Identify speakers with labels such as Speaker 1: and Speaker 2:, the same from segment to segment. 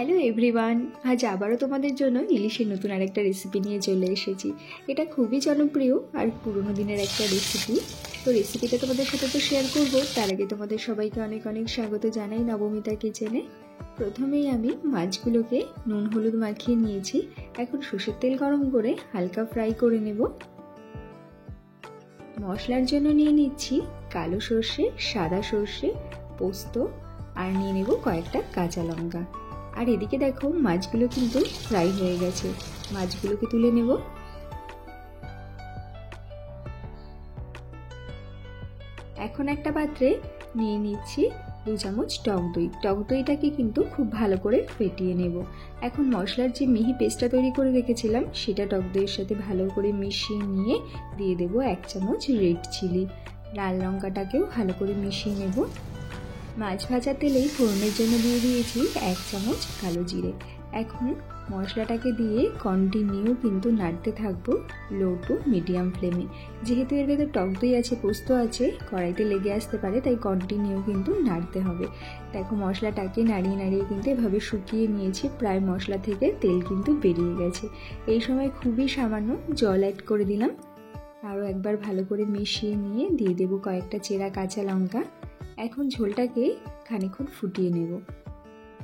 Speaker 1: Hello everyone, আজ আবারও তোমাদের জন্য ইলিশের নতুন আরেকটা রেসিপি নিয়ে চলে এসেছি। এটা খুবই জনপ্রিয় আর পুরোনো দিনের একটা রেসিপি। তো রেসিপিটা তোমাদের সাথে তো শেয়ার করব, তার আগে তোমাদের সবাইকে অনেক অনেক স্বাগত জানাই নবমিতা কিচেনে। প্রথমেই আমি মাছগুলোকে নুন হলুদ মাখিয়ে নিয়েছি। এখন সর্ষের তেল গরম করে হালকা ফ্রাই করে নেব। মশলার জন্য নিয়ে নিচ্ছি কালো সর্ষে, সাদা সর্ষে, পোস্ত আর নিয়ে নেব কয়েকটা কাঁচা লঙ্কা। আর এদিকে দেখো মাছগুলো কিন্তু ফ্রাই হয়ে গেছে, মাছগুলোকে তুলে নেব। এখন একটা পাত্রে নিয়ে নিচ্ছি 2 চামচ টক দই। টক দইটাকে কিন্তু খুব ভালো করে ফেটিয়ে নেব। এখন মশলার যে মিহি পেস্টটা তৈরি করে রেখেছিলাম সেটা টক দইয়ের সাথে ভালো করে মিশিয়ে নিয়ে দিয়ে দেব 1 চামচ রেড চিলি। লাল লঙ্কাটাকেও ভালো করে মিশিয়ে নেব। মাছ ভাজা তেলেই ফোড়নের জন্য দিয়ে দিয়েছি 1 চামচ কালো জিরে। এখন মশলাটাকে দিয়ে কন্টিনিউ কিন্তু নাড়তে থাকবো লো টু মিডিয়াম ফ্লেমে। যেহেতু এর ভেতর টক দই আছে, পোস্ত আছে, কড়াইতে লেগে আসতে পারে, তাই কন্টিনিউ কিন্তু নাড়তে হবে। দেখো মশলাটাকে নাড়িয়ে নাড়িয়ে কিন্তু এভাবে শুকিয়ে নিয়েছি, প্রায় মশলা থেকে তেল কিন্তু বেরিয়ে গেছে। এই সময় খুবই সামান্য জল অ্যাড করে দিলাম। আরও একবার ভালো করে মিশিয়ে নিয়ে দিয়ে দেবো কয়েকটা চেরা কাঁচা লঙ্কা। এখন ঝোলটাকে খানিকক্ষণ ফুটিয়ে নেব।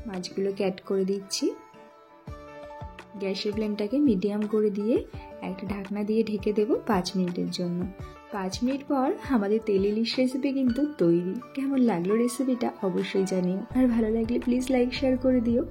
Speaker 1: মাছগুলোকে অ্যাড করে দিচ্ছি। গ্যাসের ফ্লেমটাকে মিডিয়াম করে দিয়ে একটা ঢাকনা দিয়ে ঢেকে দেব 5 মিনিটের জন্য। 5 মিনিট পর আমাদের তেল ইলিশ রেসিপি কিন্তু তৈরি। কেমন লাগলো রেসিপিটা অবশ্যই জানিও, আর ভালো লাগলে প্লিজ লাইক শেয়ার করে দিও।